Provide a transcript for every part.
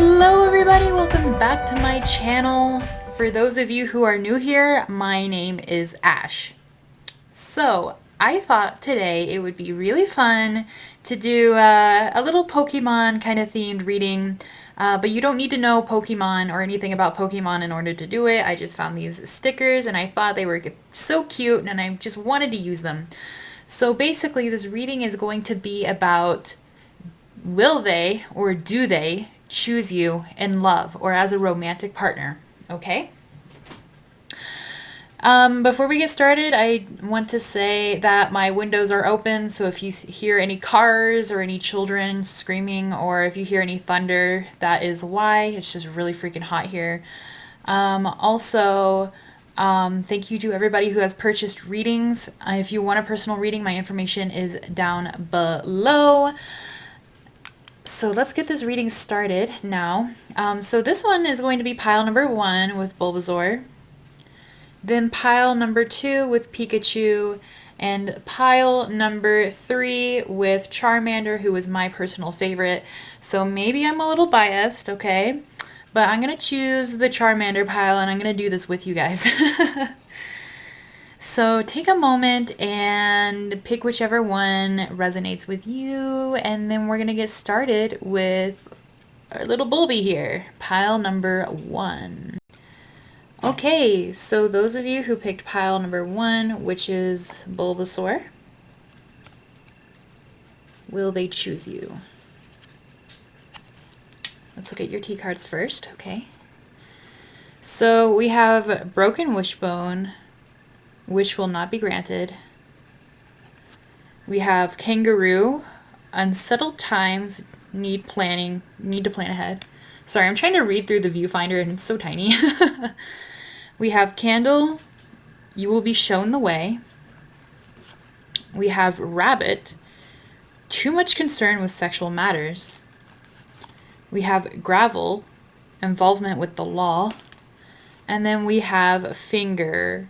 Hello everybody, welcome back to my channel. For those of you who are new here, my name is Ash. So, I thought today it would be really fun to do a little Pokemon kind of themed reading, but you don't need to know Pokemon or anything about Pokemon in order to do it. I just found these stickers and I thought they were so cute and I just wanted to use them. So basically this reading is going to be about, will they or do they choose you in love or as a romantic partner? Okay? Before we get started, I want to say that my windows are open, so if you hear any cars or any children screaming or if you hear any thunder, that is why. It's just really freaking hot here. Thank you to everybody who has purchased readings. If you want a personal reading, my information is down below. So let's get this reading started now. So this one is going to be pile number 1 with Bulbasaur, then pile number 2 with Pikachu, and pile number 3 with Charmander, who is my personal favorite. So maybe I'm a little biased, okay? But I'm going to choose the Charmander pile and I'm going to do this with you guys. So take a moment and pick whichever one resonates with you, and then we're gonna get started with our little Bulby here, pile number 1. Okay, so those of you who picked pile number 1, which is Bulbasaur, will they choose you? Let's look at your T cards first, okay? So we have Broken Wishbone, wish will not be granted. We have Kangaroo, unsettled times, need to plan ahead. Sorry, I'm trying to read through the viewfinder and it's so tiny. We have Candle, you will be shown the way. We have Rabbit, too much concern with sexual matters. We have Gravel, involvement with the law. And then we have Finger,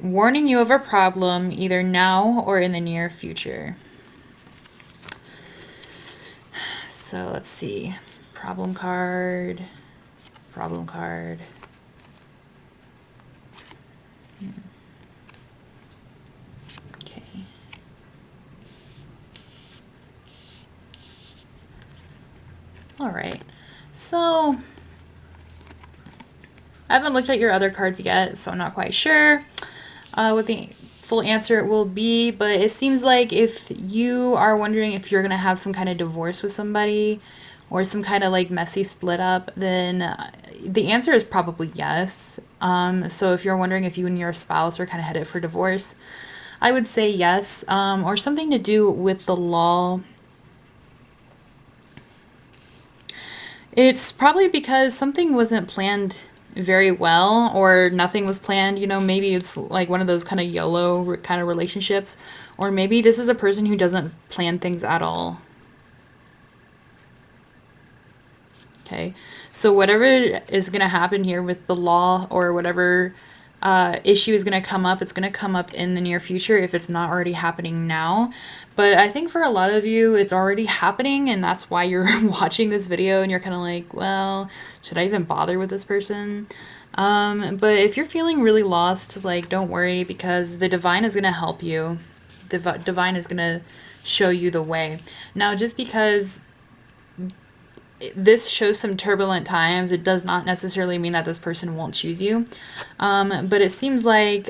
warning you of a problem either now or in the near future. So let's see. Problem card. Problem card. Okay. All right. So I haven't looked at your other cards yet, so I'm not quite sure what the full answer will be, but it seems like if you are wondering if you're going to have some kind of divorce with somebody or some kind of like messy split up, then the answer is probably yes. So if you're wondering if you and your spouse are kind of headed for divorce, I would say yes, or something to do with the law. It's probably because something wasn't planned very well or nothing was planned. You know, maybe it's like one of those kind of YOLO kind of relationships, or maybe this is a person who doesn't plan things at all. Okay, so whatever is going to happen here with the law or whatever issue is going to come up, it's going to come up in the near future if it's not already happening now. But I think for a lot of you, it's already happening, and that's why you're watching this video and you're kind of like, well, should I even bother with this person? But if you're feeling really lost, like, don't worry, because the divine is going to help you. The divine is going to show you the way. Now, just because this shows some turbulent times, it does not necessarily mean that this person won't choose you. But it seems like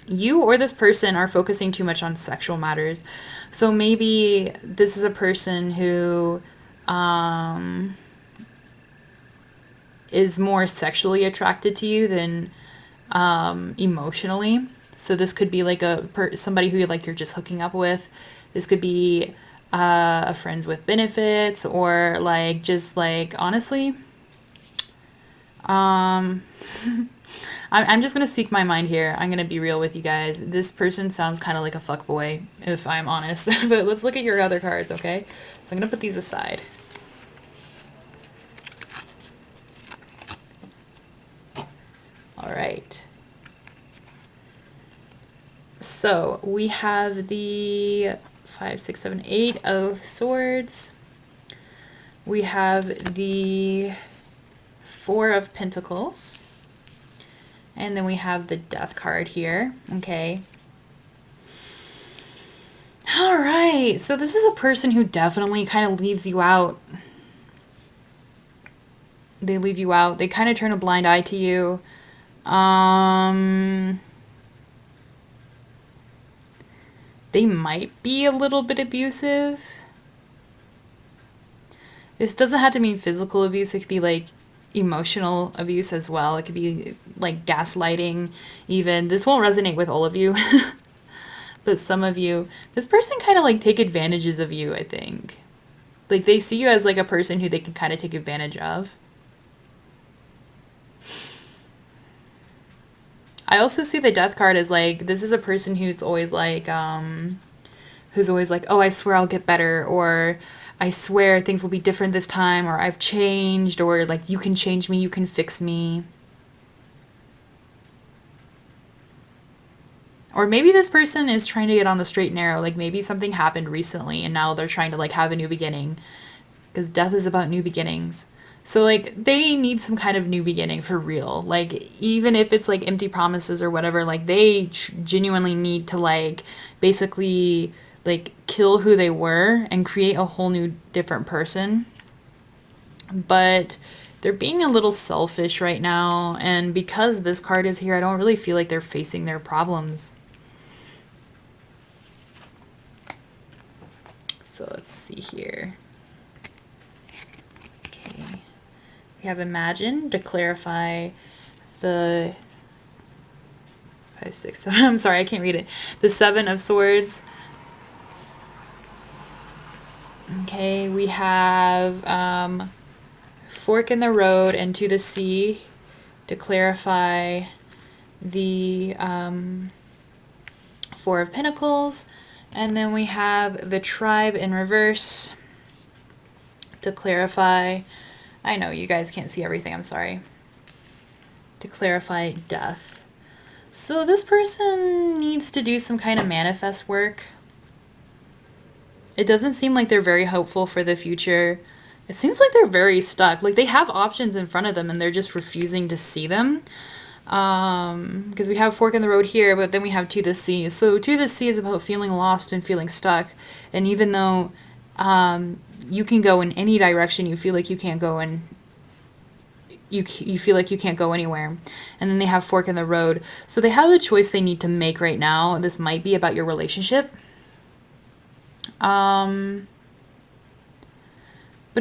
you or this person are focusing too much on sexual matters. So maybe this is a person who is more sexually attracted to you than emotionally. So this could be like somebody who you're just hooking up with. This could be a friends with benefits, or like just like honestly, I'm just gonna speak my mind here. I'm gonna be real with you guys. This person sounds kind of like a fuckboy, if I'm honest. But let's look at your other cards, okay? So I'm gonna put these aside. All right. So we have the 5, 6, 7, 8 of swords. We have the Four of Pentacles. And then we have the Death card here. Okay. All right. So this is a person who definitely kind of leaves you out. They leave you out. They kind of turn a blind eye to you. They might be a little bit abusive. This doesn't have to mean physical abuse. It could be like emotional abuse as well. It could be like gaslighting even. This won't resonate with all of you, but some of you. This person kind of like take advantages of you, I think. Like they see you as like a person who they can kind of take advantage of. I also see the Death card as like, this is a person who's always like, oh, I swear I'll get better, or I swear things will be different this time, or I've changed, or like, you can change me, you can fix me. Or maybe this person is trying to get on the straight and narrow, like maybe something happened recently and now they're trying to like have a new beginning, because death is about new beginnings. So like they need some kind of new beginning for real. Like even if it's like empty promises or whatever, like they genuinely need to like basically like kill who they were and create a whole new different person. But they're being a little selfish right now, and because this card is here, I don't really feel like they're facing their problems. So let's see here. Okay. We have Imagine to clarify the 5, 6, 7. I'm sorry, I can't read it. The Seven of Swords. Okay, we have Fork in the Road and To the Sea to clarify the Four of Pentacles. And then we have the Tribe in reverse to clarify. I know you guys can't see everything, I'm sorry. To clarify death. So this person needs to do some kind of manifest work. It doesn't seem like they're very hopeful for the future. It seems like they're very stuck. Like they have options in front of them and they're just refusing to see them. Because we have Fork in the Road here, but then we have To the Sea. So To the Sea is about feeling lost and feeling stuck. And even though you can go in any direction, you feel like you can't go in. You feel like you can't go anywhere. And then they have Fork in the Road. So they have a choice they need to make right now. This might be about your relationship. But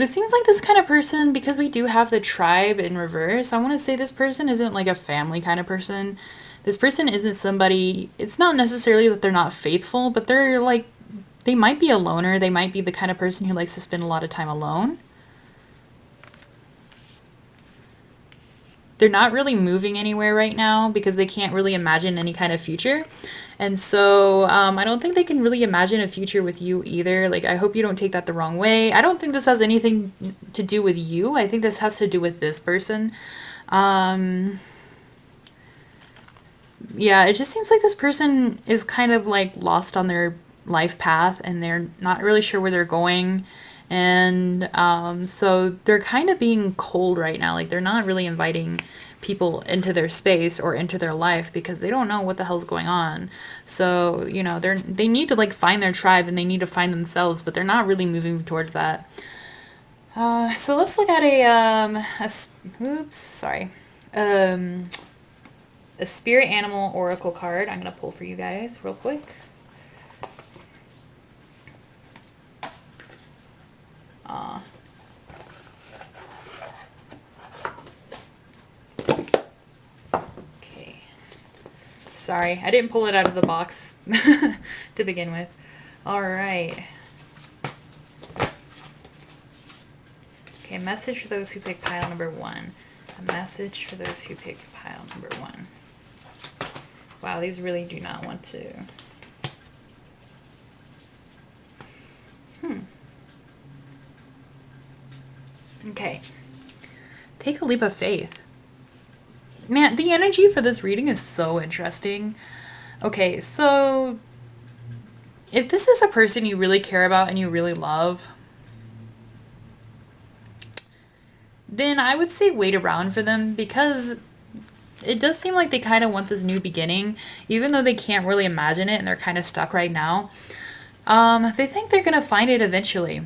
it seems like this kind of person, because we do have the Tribe in reverse, I want to say this person isn't like a family kind of person. This person isn't somebody, it's not necessarily that they're not faithful, but they're like, they might be a loner. They might be the kind of person who likes to spend a lot of time alone. They're not really moving anywhere right now because they can't really imagine any kind of future. And so I don't think they can really imagine a future with you either. Like, I hope you don't take that the wrong way. I don't think this has anything to do with you. I think this has to do with this person. Yeah, it just seems like this person is kind of like lost on their life path and they're not really sure where they're going. And so they're kind of being cold right now. Like, they're not really inviting people into their space or into their life because they don't know what the hell's going on. So, you know, they need to like find their tribe and they need to find themselves, but they're not really moving towards that. So let's look at a spirit animal oracle card. I'm gonna pull for you guys real quick. Okay. Sorry, I didn't pull it out of the box to begin with. All right. Okay, message for those who pick pile number 1. A message for those who pick pile number 1. Wow, these really do not want to. Okay. Take a leap of faith. Man, the energy for this reading is so interesting. Okay, so if this is a person you really care about and you really love, then I would say wait around for them, because it does seem like they kind of want this new beginning, even though they can't really imagine it and they're kind of stuck right now. They think they're going to find it eventually.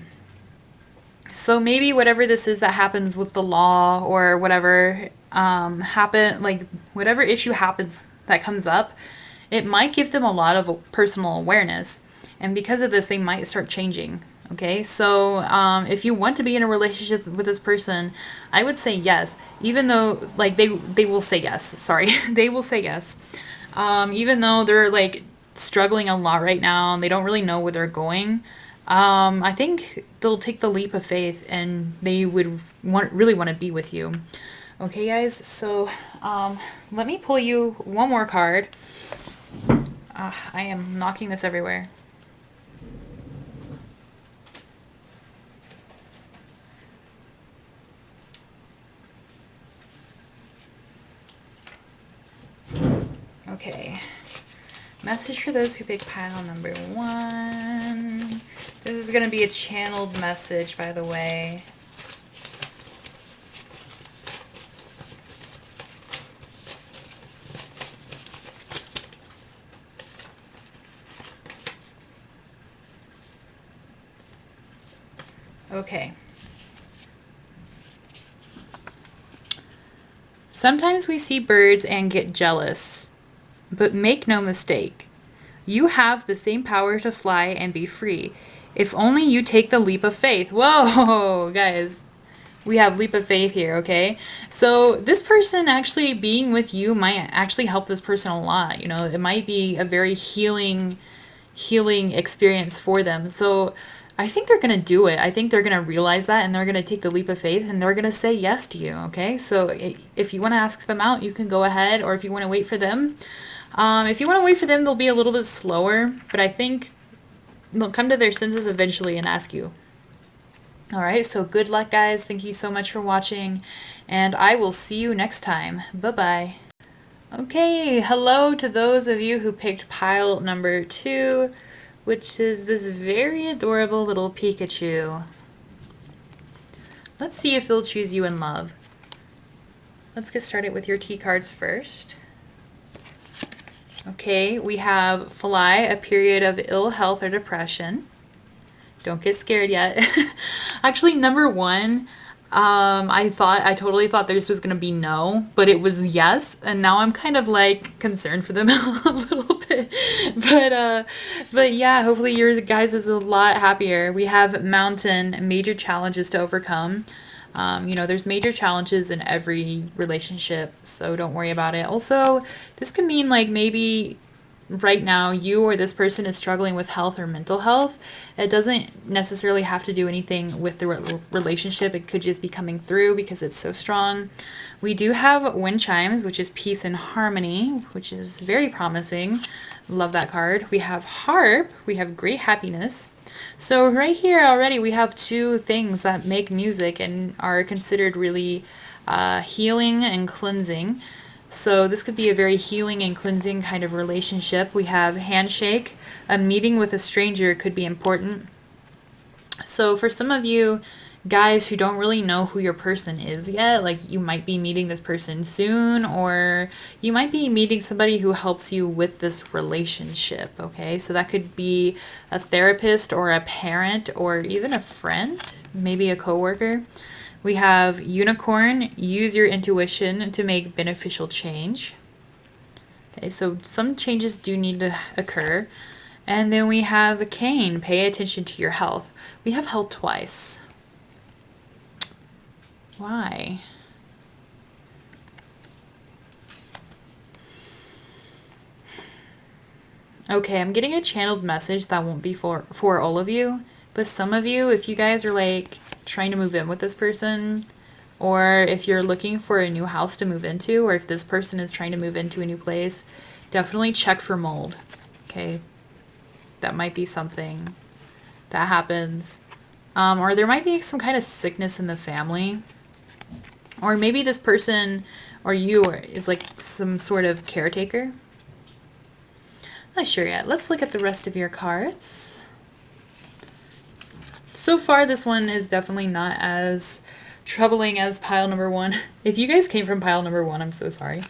So maybe whatever this is that happens with the law, or whatever like whatever issue happens that comes up, it might give them a lot of personal awareness, and because of this they might start changing. Okay, so if you want to be in a relationship with this person, I would say yes, even though like they will say yes. Sorry, they will say yes, even though they're like struggling a lot right now and they don't really know where they're going. I think they'll take the leap of faith and they would really want to be with you. Okay, guys, so let me pull you one more card. I am knocking this everywhere. Okay. Message for those who pick pile number 1. This is going to be a channeled message, by the way. Okay. Sometimes we see birds and get jealous, but make no mistake. You have the same power to fly and be free, if only you take the leap of faith. Whoa, guys. We have leap of faith here, okay? So this person actually being with you might actually help this person a lot. You know, it might be a very healing experience for them. So I think they're going to do it. I think they're going to realize that and they're going to take the leap of faith and they're going to say yes to you, okay? So if you want to ask them out, you can go ahead, or if you want to wait for them. If you want to wait for them, they'll be a little bit slower, but I think they'll come to their senses eventually and ask you. Alright, so good luck, guys. Thank you so much for watching, and I will see you next time. Bye-bye. Okay, hello to those of you who picked pile number 2, which is this very adorable little Pikachu. Let's see if they'll choose you in love. Let's get started with your T cards first. Okay, we have fly, a period of ill health or depression. Don't get scared yet. Actually, number 1, I totally thought this was gonna be no, but it was yes, and now I'm kind of like concerned for them a little bit. But yeah, hopefully yours guys is a lot happier. We have mountain, major challenges to overcome. You know, there's major challenges in every relationship, so don't worry about it. Also, this can mean like maybe right now you or this person is struggling with health or mental health. It doesn't necessarily have to do anything with the relationship. It could just be coming through because it's so strong. We do have wind chimes, which is peace and harmony, which is very promising. Love that card. We have harp. We have great happiness. So right here already we have 2 things that make music and are considered really healing and cleansing. So this could be a very healing and cleansing kind of relationship. We have handshake. A meeting with a stranger could be important. So for some of you guys who don't really know who your person is yet, like you might be meeting this person soon, or you might be meeting somebody who helps you with this relationship, okay? So that could be a therapist or a parent or even a friend, maybe a coworker. We have unicorn, use your intuition to make beneficial change. Okay, so some changes do need to occur. And then we have a cane, pay attention to your health. We have health twice. Why? Okay, I'm getting a channeled message that won't be for all of you. But some of you, if you guys are like trying to move in with this person, or if you're looking for a new house to move into, or if this person is trying to move into a new place, definitely check for mold. Okay, that might be something that happens. Or there might be some kind of sickness in the family. Or maybe this person or you is like some sort of caretaker. Not sure yet. Let's look at the rest of your cards. So far, this one is definitely not as troubling as pile number 1. If you guys came from pile number 1, I'm so sorry.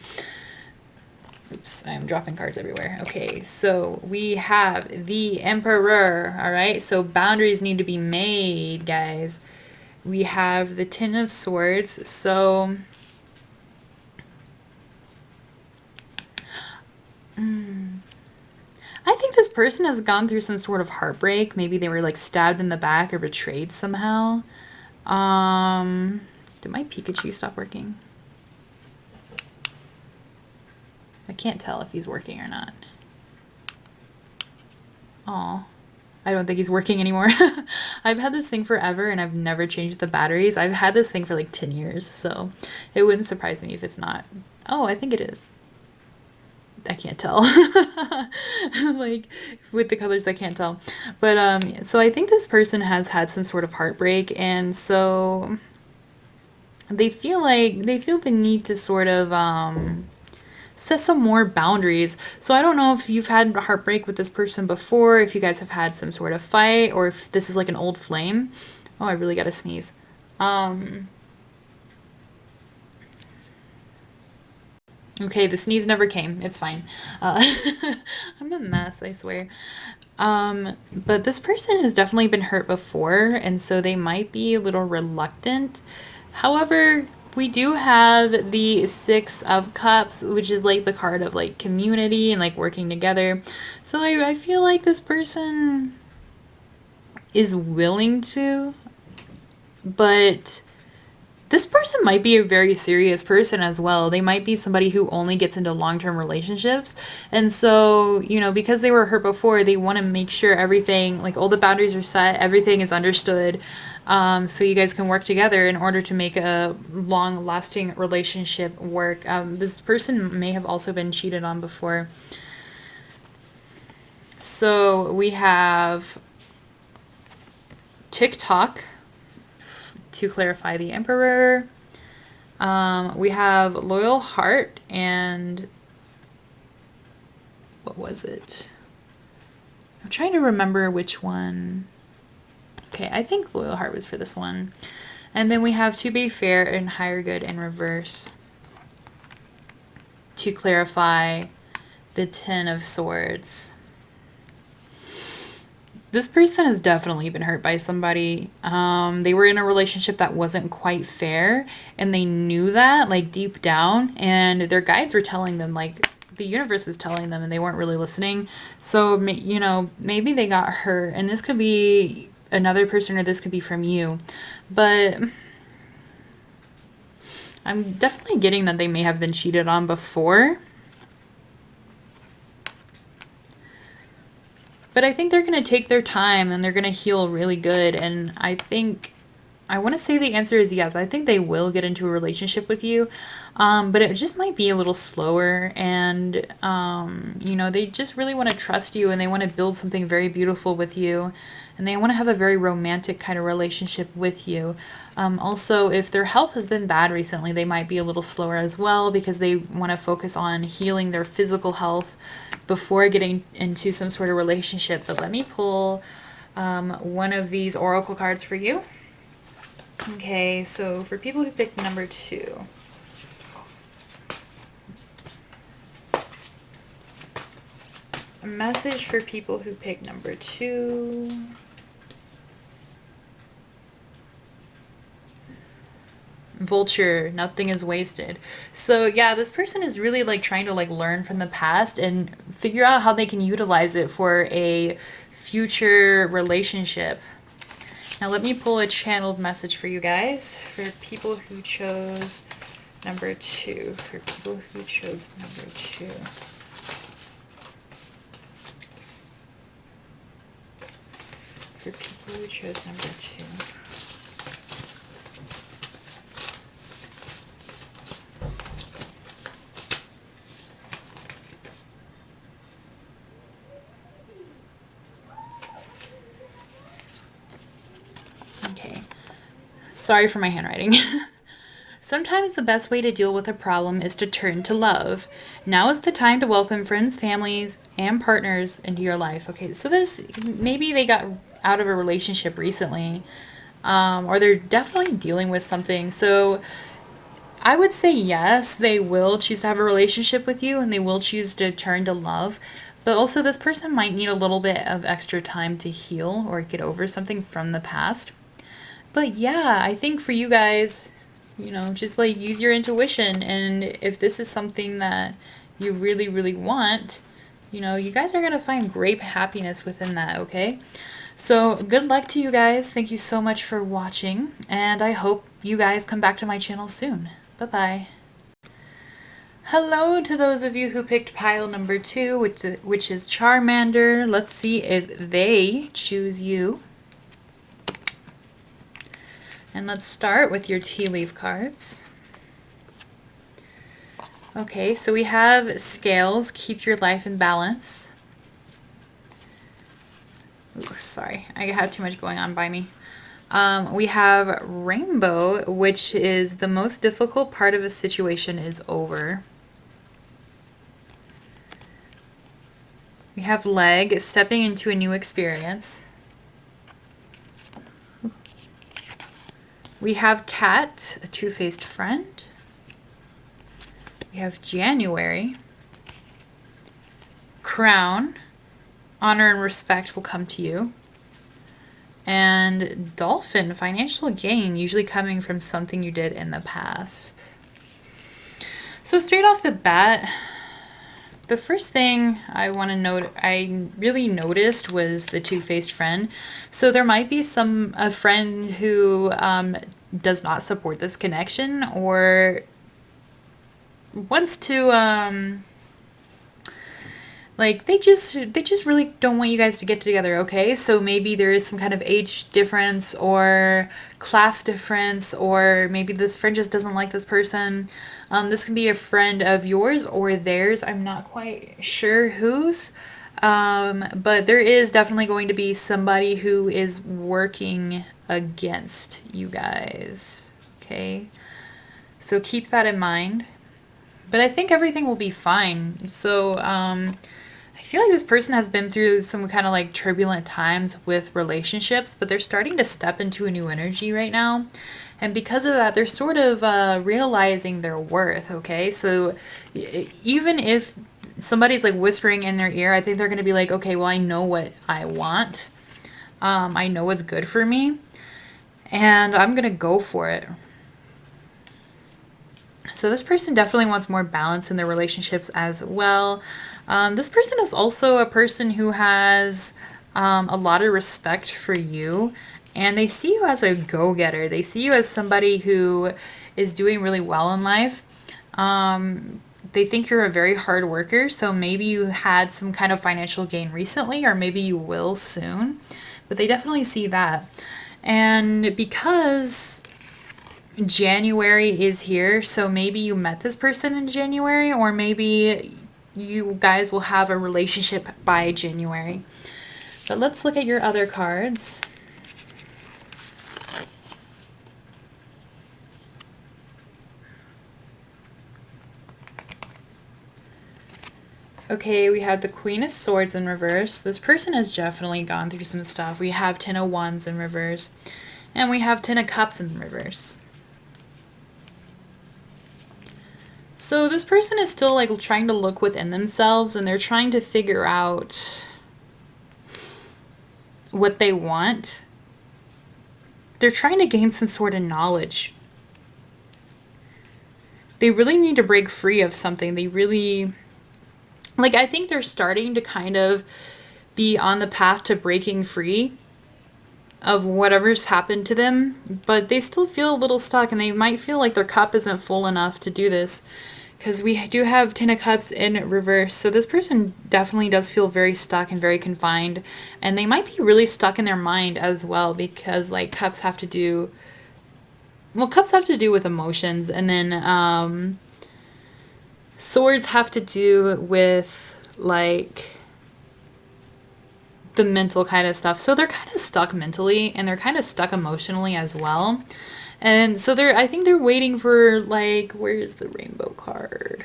Oops, I'm dropping cards everywhere. Okay, so we have the Emperor, all right? So boundaries need to be made, guys. We have the Ten of Swords, so... I think this person has gone through some sort of heartbreak. Maybe they were like stabbed in the back or betrayed somehow. Did my Pikachu stop working? I can't tell if he's working or not. Aw. I don't think he's working anymore. I've had this thing forever and I've never changed the batteries. I've had this thing for like 10 years, so it wouldn't surprise me if it's not. Oh, I think it is. I can't tell. Like with the colors I can't tell. But so I think this person has had some sort of heartbreak, and so they feel the need to sort of set some more boundaries. So I don't know if you've had a heartbreak with this person before, if you guys have had some sort of fight, or if this is like an old flame. Oh, I really gotta sneeze. Okay, the sneeze never came. It's fine. I'm a mess, I swear. But this person has definitely been hurt before, and so they might be a little reluctant. However, we do have the Six of Cups, which is like the card of like community and like working together. So I feel like this person is willing to, but this person might be a very serious person as well. They might be somebody who only gets into long-term relationships. And so, you know, because they were hurt before, they want to make sure everything, like all the boundaries are set, everything is understood, so you guys can work together in order to make a long-lasting relationship work. This person may have also been cheated on before. So we have TikTok, to clarify the Emperor. We have Loyal Heart, and what was it? I'm trying to remember which one. Okay, I think Loyal Heart was for this one. And then we have To Be Fair and Higher Good in reverse, to clarify the Ten of Swords. This person has definitely been hurt by somebody. They were in a relationship that wasn't quite fair, and they knew that, like, deep down, and their guides were telling them, like, the universe was telling them, and they weren't really listening. So, you know, maybe they got hurt, and this could be another person, or this could be from you. But I'm definitely getting that they may have been cheated on before. But I think they're going to take their time and they're going to heal really good. And I want to say the answer is yes. I think they will get into a relationship with you. But it just might be a little slower. And, you know, they just really want to trust you and they want to build something very beautiful with you. And they want to have a very romantic kind of relationship with you. Also, if their health has been bad recently, they might be a little slower as well because they want to focus on healing their physical health before getting into some sort of relationship. But let me pull one of these oracle cards for you. Okay, so for people who picked number 2. A message for people who picked number 2. Vulture, nothing is wasted. So yeah, this person is really like trying to like learn from the past and figure out how they can utilize it for a future relationship. Now let me pull a channeled message for you guys, for people who chose number 2. For people who chose number 2. For people who chose number 2. Okay, sorry for my handwriting. Sometimes the best way to deal with a problem is to turn to love. Now is the time to welcome friends, families, and partners into your life. Okay, so this, maybe they got out of a relationship recently. or they're definitely dealing with something. So I would say yes, they will choose to have a relationship with you and they will choose to turn to love. But also, this person might need a little bit of extra time to heal or get over something from the past. But yeah, I think for you guys, you know, just like use your intuition. And if this is something that you really, really want, you know, you guys are going to find great happiness within that, okay? So good luck to you guys. Thank you so much for watching. And I hope you guys come back to my channel soon. Bye-bye. Hello to those of you who picked pile number 2, which is Charmander. Let's see if they choose you. And let's start with your tea leaf cards. Okay, so we have Scales, keep your life in balance. Ooh, sorry, I have too much going on by me. We have Rainbow, which is the most difficult part of a situation is over. We have Leg, stepping into a new experience. We have Cat, a two-faced friend. We have January. Crown, honor and respect will come to you. And Dolphin, financial gain, usually coming from something you did in the past. So straight off the bat, the first thing I really noticed was the two-faced friend. So there might be a friend who does not support this connection or wants to like they just really don't want you guys to get together, okay? So maybe there is some kind of age difference or class difference, or maybe this friend just doesn't like this person. This can be a friend of yours or theirs. I'm not quite sure whose. But there is definitely going to be somebody who is working against you guys, okay? So keep that in mind. But I think everything will be fine. So, I feel like this person has been through some kind of like turbulent times with relationships, but they're starting to step into a new energy right now. And because of that, they're sort of realizing their worth, okay? So even if somebody's like whispering in their ear, I think they're going to be like, okay, well, I know what I want. I know what's good for me. And I'm going to go for it. So this person definitely wants more balance in their relationships as well. This person is also a person who has a lot of respect for you, and they see you as a go-getter. They see you as somebody who is doing really well in life. They think you're a very hard worker, so maybe you had some kind of financial gain recently, or maybe you will soon, but they definitely see that. And because January is here, so maybe you met this person in January, or maybe you guys will have a relationship by January. But let's look at your other cards. Okay, we have the Queen of Swords in reverse. This person has definitely gone through some stuff. We have Ten of Wands in reverse. And we have Ten of Cups in reverse. So this person is still like trying to look within themselves, and they're trying to figure out what they want. They're trying to gain some sort of knowledge. They really need to break free of something. They really, like, I think they're starting to kind of be on the path to breaking free of whatever's happened to them, but they still feel a little stuck, and they might feel like their cup isn't full enough to do this, because we do have Ten of Cups in reverse. So this person definitely does feel very stuck and very confined, and they might be really stuck in their mind as well, because like cups have to do with emotions, and then swords have to do with like the mental kind of stuff. So they're kind of stuck mentally, and they're kind of stuck emotionally as well. And so I think they're waiting for, like, where's the rainbow card?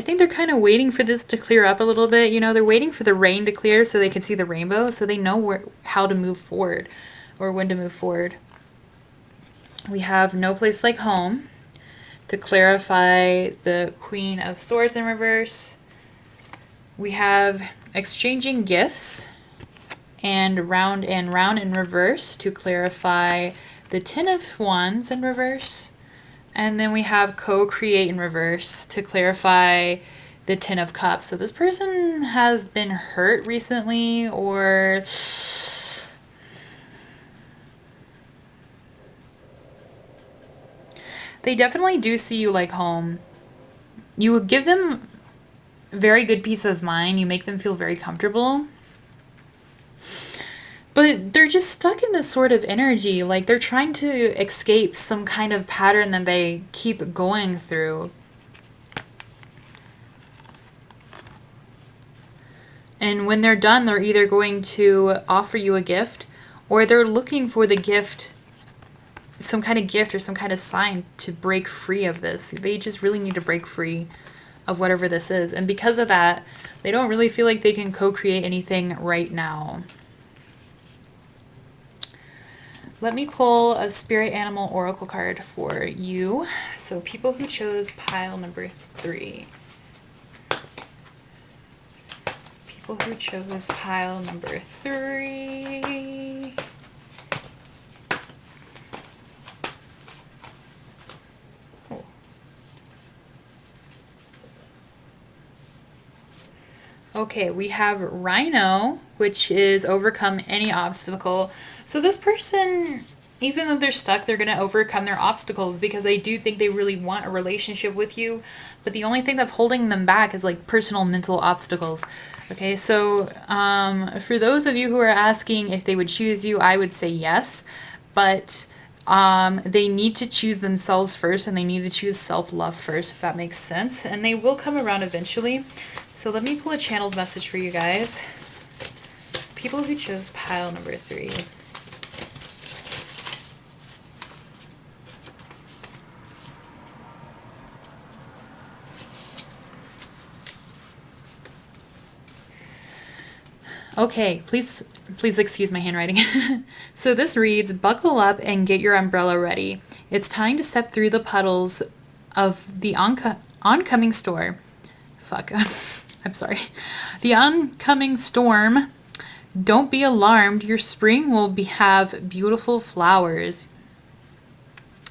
I think they're kind of waiting for this to clear up a little bit. You know, they're waiting for the rain to clear so they can see the rainbow, so they know how to move forward or when to move forward. We have No Place Like Home to clarify the Queen of Swords in reverse. We have Exchanging Gifts and Round in reverse to clarify the Ten of Wands in reverse. And then we have Co-Create in reverse to clarify the Ten of Cups. So this person has been hurt recently, or they definitely do see you like home. You give them very good peace of mind. You make them feel very comfortable. But they're just stuck in this sort of energy. Like they're trying to escape some kind of pattern that they keep going through. And when they're done, they're either going to offer you a gift, or they're looking for the gift, some kind of gift or some kind of sign to break free of this. They just really need to break free of whatever this is. And because of that, they don't really feel like they can co-create anything right now. Let me pull a Spirit Animal Oracle card for you. So people who chose pile number 3. People who chose pile number 3. Oh. Okay, we have Rhino, which is overcome any obstacle. So this person, even though they're stuck, they're going to overcome their obstacles because they do think they really want a relationship with you. But the only thing that's holding them back is like personal mental obstacles. Okay, so for those of you who are asking if they would choose you, I would say yes. But they need to choose themselves first, and they need to choose self-love first, if that makes sense. And they will come around eventually. So let me pull a channeled message for you guys. People who chose pile number 3. Okay, please excuse my handwriting. So this reads, buckle up and get your umbrella ready. It's time to step through the puddles of the oncoming storm. I'm sorry. The oncoming storm. Don't be alarmed. Your spring will have beautiful flowers.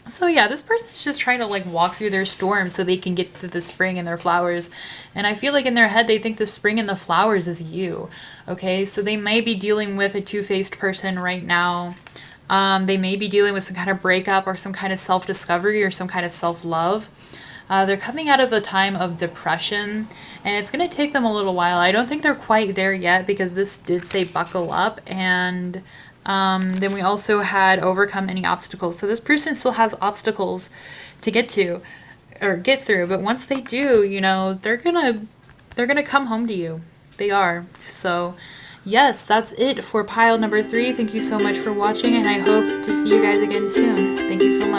So yeah, this person's just trying to like walk through their storm so they can get to the spring and their flowers. And I feel like in their head, they think the spring and the flowers is you. Okay, so they may be dealing with a two-faced person right now. They may be dealing with some kind of breakup or some kind of self-discovery or some kind of self-love. They're coming out of a time of depression, and it's going to take them a little while. I don't think they're quite there yet because this did say buckle up, and then we also had overcome any obstacles. So this person still has obstacles to get to or get through, but once they do, you know, they're gonna come home to you. They are. So yes, that's it for pile number 3. Thank you so much for watching, and I hope to see you guys again soon. Thank you so much.